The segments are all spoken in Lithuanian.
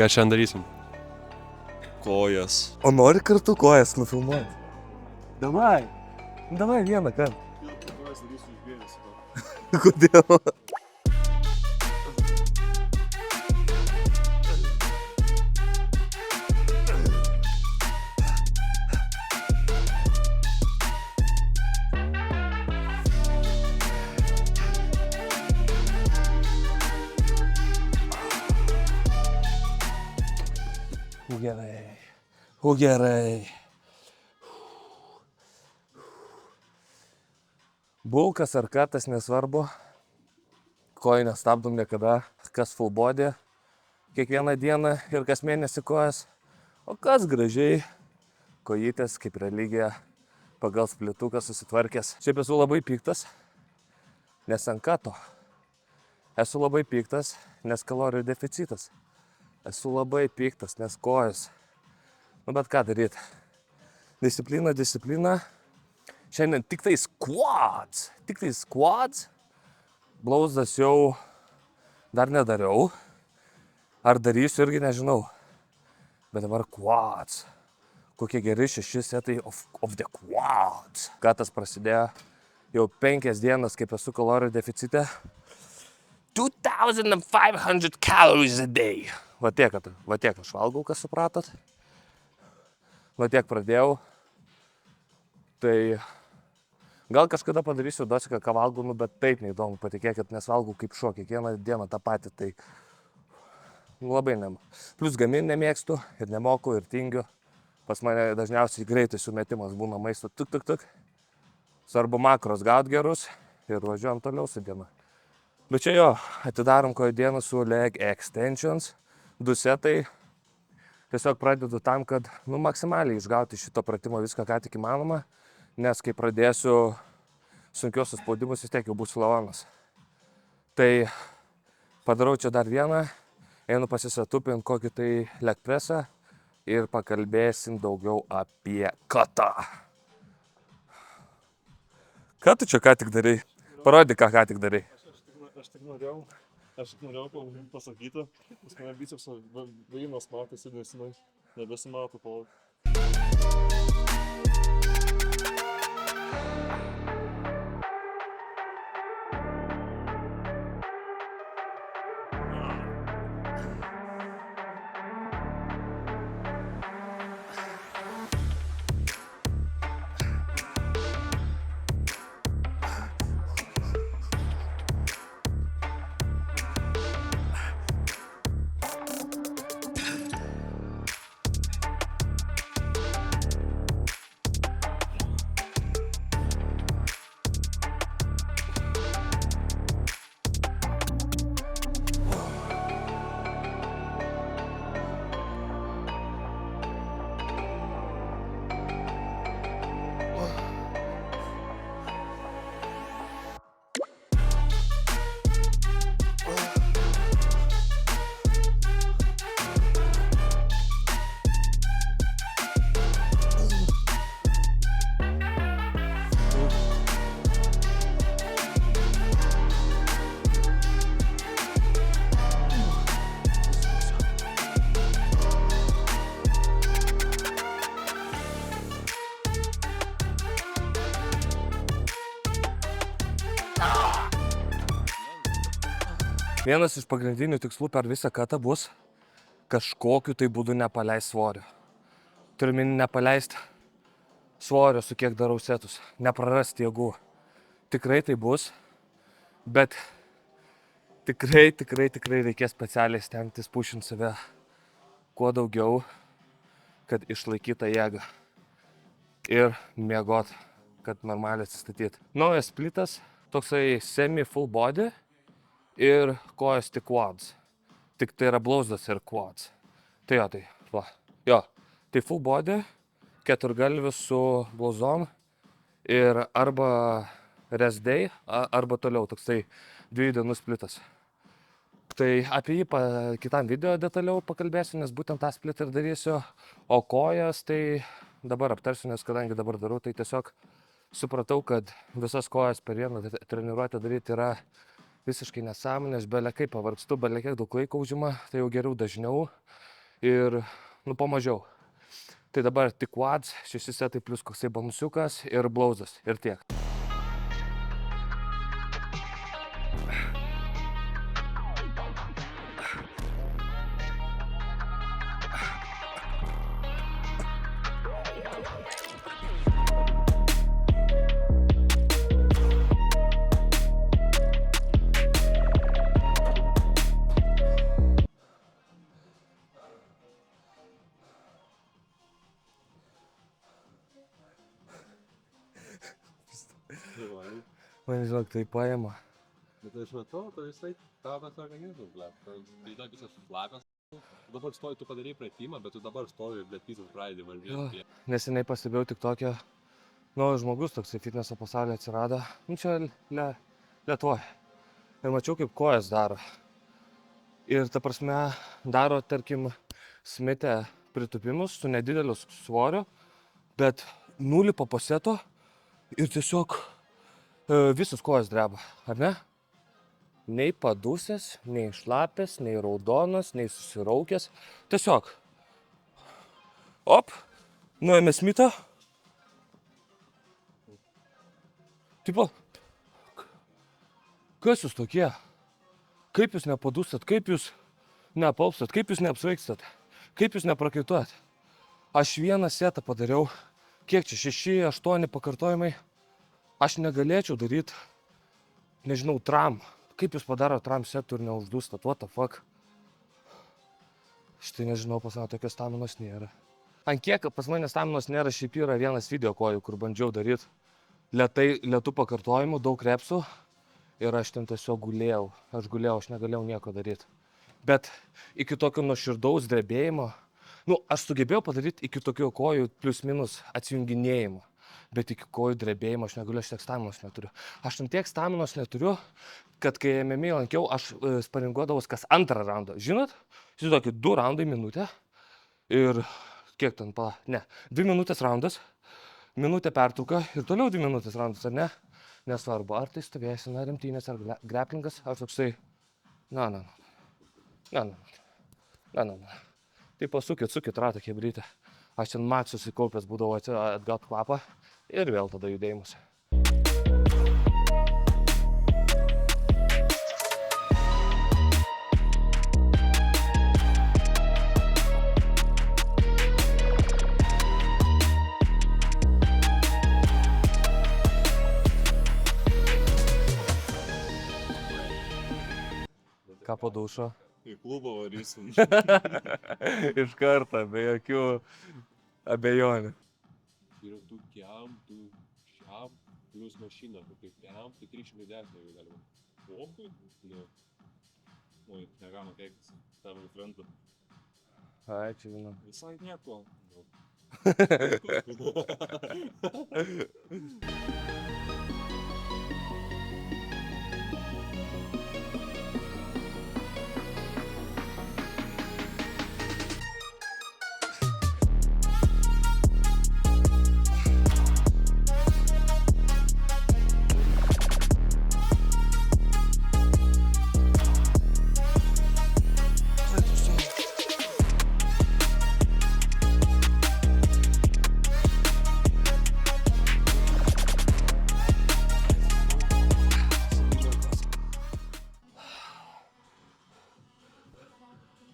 Ką šiandien darysim? Kojas. O nori kartu kojas nufilmuoti? Davai. Davai vieną kartą. Kodėl? Gerai. O gerai. Bulkas ar kartas nesvarbu. Kojų nestabdom niekada. Kas full body kiekvieną dieną ir kas mėnesį kojas. O kas gražiai. Kojytės kaip religija. Pagal splituką susitvarkęs. Šiaip esu labai piktas. Nes ant kato. Esu labai piktas, nes kalorijų deficitas. Esu labai piktas, nes kojas. Nu bet ką daryti? Disciplina. Šiandien tik tai squats. Blauzdas jau dar nedariau. Ar darysiu irgi nežinau. Bet dabar quads. Kokie geri 6 setai of the quads. Katas prasidėjo jau 5 dienas, kaip esu kalorijų deficite. 2500 calories a day. Va tiek aš valgau, kas supratot. Va tiek pradėjau. Tai gal kažkada padarysiu dosiką, ką valgau, bet taip neįdomu, patikėkit, nes valgau kaip šuo, kiekvieną dieną tą patį, tai labai Plus gamin nemėgstu ir nemoku ir tingiu. Pas mane dažniausiai greitai sumetimas būna maisto tuk. Svarbu makros gaut gerus ir važiuojam toliau su diena. Bet čia jo, atidarom kojų dieną su leg extensions. 2 setai. Tiesiog pradedu tam, kad maksimaliai išgauti šito pratimo viską, ką tik įmanoma. Nes kai pradėsiu sunkiosius spaudimus, vis tiek jau būsiu lavonas. Tai padarau čia dar vieną. Einu pasisatupint kokį tai leg presą. Ir pakalbėsim daugiau apie katą. Ką tu čia ką tik darai? Parodyk, ką tik darai. Aš tik norėjau pasakyti, nes mane bicepso vainas matėsi, nes nebesimato po. Vienas iš pagrindinių tikslų per visą katą bus kažkokiu tai būdu nepaleisti svorio. Turiu minį nepaleisti svorio, su kiek darau setus. Neprarasti jėgų. Tikrai tai bus, bet tikrai reikės specialiai stengtis pušinti save kuo daugiau, kad išlaikytą jėgą. Ir miegot, kad normaliai atsistatyti. Naujas splitas, toksai semi full body. Ir kojos tik quads. Tik tai yra blauzdas ir quads. Tai tai full body, keturgalvis su blauzom ir arba rest day, arba toliau toksai 2 dienų splitas. Tai apie jį kitam video detaliau pakalbėsiu, nes būtent tą split ir darysiu. O kojas tai dabar aptarsiu, nes kadangi dabar darau, tai tiesiog supratau, kad visas kojas per vieną treniruotę daryti yra visiškai nesąmonė, aš bele kaip pavargstu, bele kiek daug laiko užima, tai jau geriau dažniau ir, nu, pamažiau. Tai dabar tik quads, 6 setai plus koksai bonusiukas ir blauzas ir tiek. Man žinok, tai paima. Bet aš matau, tu visai tavas organizmas, blėt. Tai dar visas šlapias. Dabar stovi, tu padarai pratimą, bet tu dabar stovi, blėt, visas pradedi valgyti. Neseniai pastebėjau tik tokią, nu, žmogus toksai fitneso pasaulyje atsirado. Nu, čia Lietuvoje. Ir mačiau, kaip kojas daro. Ir ta prasme, daro, tarkim, smitę pritupimus su nedideliu svoriu, bet nulipa po seto ir tiesiog visas kojas dreba, ar ne? Nei padusęs, nei šlapęs, nei raudonas, nei susiraukęs. Tiesiog. Op, nuėjome smitą. Tipo, kas jūs tokie? Kaip jūs nepadusat, kaip jūs neapalpstat, kaip jūs neapsvaikstat, kaip jūs neprakaituojat. Aš vieną setą padariau, kiek čia, 6-8 pakartojimai. Aš negalėčiau daryti, nežinau, tram. Kaip jūs padaro tram setų ir neuždūstat, what the fuck. Štai nežinau, pas mane tokios staminos nėra. Ant kiek pas mane staminos nėra, šiaip yra vienas video kojų, kur bandžiau daryti lėtų pakartojimų, daug repsų. Ir aš ten tiesiog gulėjau. Aš negalėjau nieko daryti. Bet iki tokio nuoširdaus drebėjimo, nu, aš sugebėjau padaryti iki tokio kojų plius minus atsijunginėjimo. Bet iki kojų drebėjimo aš negaliu, aš tiek staminos neturiu. Aš ten tiek staminos neturiu, kad kai MMA lankiau, aš sparinguodavau kas antrą raundą. Žinot? Žinokit, 2 raundai minutę. Ir kiek ten 2 minutės raundas, minutė pertrauka ir toliau 2 minutės raundas, ar ne? Nesvarbu, ar tai stovėsena, rimtynės, ar greplingas, ar toksai. Na. Tai sukit ratą chebrytę. Aš ten maks susikaupęs būdavau atgaut kvapą ir vėl tada judėjimus. Ką po dušo? Į klubą varysim. Iš karto, be jokių abejonių. Ir tu kiam, tu šiam, plus mašina, tu kaip kiam, tai 310 jau galima. Pokui? Nu, Oi, negalima keiktis. Tavo frendu. Ai, čia žinau. Visai nieko. nu.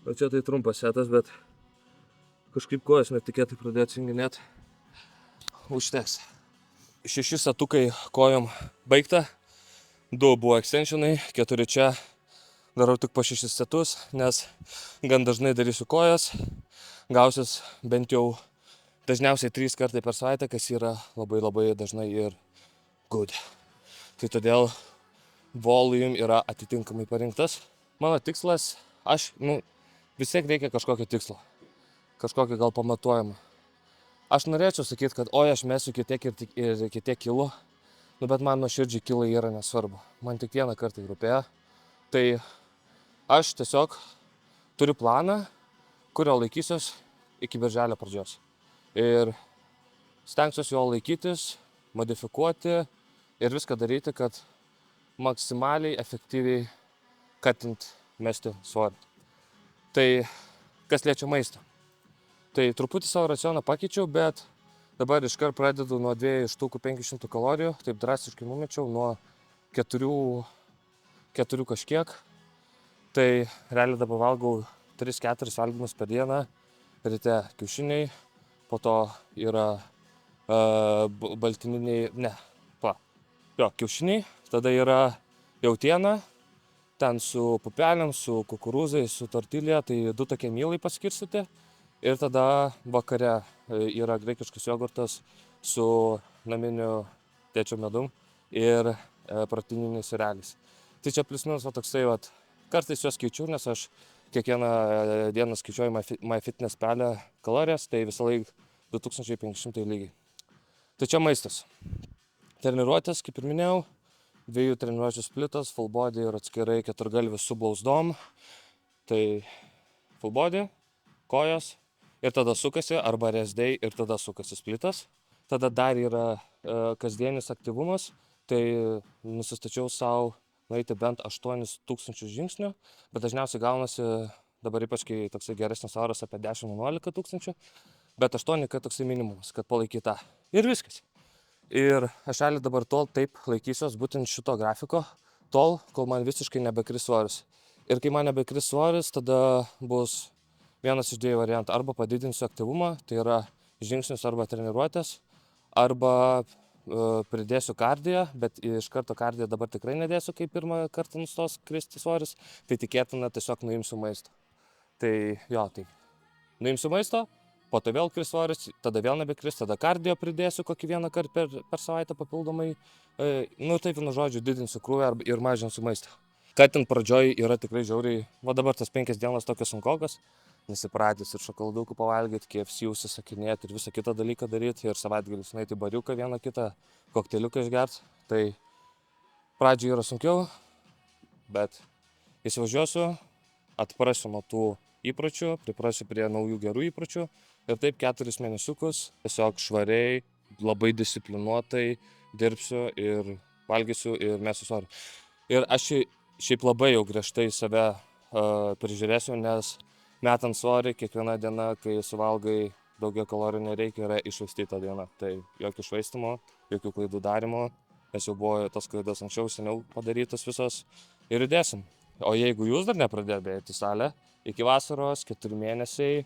O čia tai trumpas setas, bet kažkaip kojas netikėtai pradėjo atsijunginėti. Užteks. 6 setukai kojom baigta. 2 buvo extensionai, 4 čia. Darau tik po 6 setus, nes gan dažnai darysiu kojas. Gausis bent jau dažniausiai 3 kartai per savaitę, kas yra labai dažnai ir good. Tai todėl volume yra atitinkamai parinktas. Mano tikslas, vis tiek reikia kažkokio tikslo. Kažkokio gal pamatuojama. Aš norėčiau sakyti, kad oi, aš mesiu iki tiek ir iki tiek kilų. Bet man nuoširdžiai kilai yra nesvarbu. Man tik vieną kartą rūpėjo. Tai aš tiesiog turiu planą, kurio laikysiuos iki birželio pradžios. Ir stengsiuosi jo laikytis, modifikuoti ir viską daryti, kad maksimaliai efektyviai katint mesti svorį. Tai kas liečia maistą. Tai truputį savo racioną pakeičiau, bet dabar iškart pradedu nuo 2 štukų 500 kalorijų, taip drastiškai numečiau nuo 4 kažkiek. Tai realiai dabar valgau 3-4 valgymus per dieną, ryte kiaušiniai, po to yra baltyminiai, kiaušiniai, tada yra jautiena, ten su pupelėm, su kukurūzai, su tortilija, tai 2 tokie mylai paskirstyti. Ir tada vakare yra graikiškas jogurtas su naminiu tėčio medum ir proteininiais sūreliais. Tai čia plius minus toksai, kartais juos keičiu, nes aš kiekvieną dieną skaičiuoju MyFitnessPal kalorijas, tai visą laiką 2500 lygiai. Tai čia maistas. Treniruotės, kaip ir minėjau, 2 treniruočių splitas, full body ir atskirai keturgalvis su blauzdom. Tai full body, kojos ir tada sukasi, arba rest day ir tada sukasi splitas. Tada dar yra kasdienis aktyvumas, tai nusistačiau savo nueiti bent 8000 žingsnių, bet dažniausiai gaunasi, dabar ypač kai toksai geresnis oras, apie 10-11 tūkstančių, bet 8 toksai minimumas, kad palaikyt tą. Ir viskas. Ir aš realiai dabar tol taip laikysiuos būtent šito grafiko, tol, kol man visiškai nebekris svoris. Ir kai man nebekris svoris, tada bus vienas iš 2 variantų. Arba padidinsiu aktyvumą, tai yra žingsnius arba treniruotės, arba pridėsiu kardiją, bet iš karto kardiją dabar tikrai nedėsiu, kai pirmą kartą nustos kristi svoris, tai tikėtina tiesiog nuimsiu maisto. Tai nuimsiu maisto, po to vėl kris svoris, tada vėl nebekris, tada kardijo pridėsiu kokį 1 kartą per savaitę papildomai. Taip, žodžiu, didinsiu krūvį ir mažinsiu maistą. Kad ten pradžioj yra tikrai žiauriai, dabar tas 5 dienas tokios sunkokas, nesipratęs ir šokoladukų pavalgyti, KFC užsisakinėti ir visą kitą dalyką daryti ir savaitgalis nueiti į bariuką 1 kitą kokteliuką išgerti. Tai pradžioj yra sunkiau, bet įsivažiuosiu, atprasiu nuo tų įpročių, priprasiu prie naujų gerų įpročių ir taip 4 mėnesiukus tiesiog švariai, labai disciplinuotai dirbsiu ir valgysiu ir mesiu svorį. Ir aš šiaip labai jau griežtai save prižiūrėsiu, nes metant svorį, kiekviena diena, kai suvalgai daugiau kalorijų nereikia, yra iššvaistyta diena. Tai jokių švaistymų, jokių klaidų darimo, nes jau buvo tos klaidos anksčiau, seniau padarytos visos ir judėsim. O jeigu jūs dar nepradėjote bėgti į salę, iki vasaros 4 mėnesiai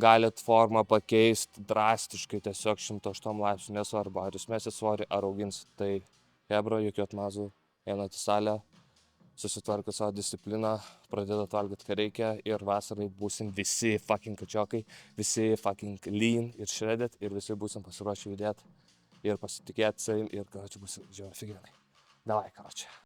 galit formą pakeisti drastiškai, tiesiog 108 laipsnių, nesvarbu, ar jūs mesit svorį, ar auginsit. Tai hebra, jokių atmazų, einat į salę, susitvarkot savo discipliną, pradedat valgyti, ką reikia ir vasarai būsim visi fucking kačiokai, visi fucking lean ir shredded ir visi būsim pasiruošę judėti ir pasitikėti savim ir, karočiui, būsim žiauriai figenai. Davai, karočiui.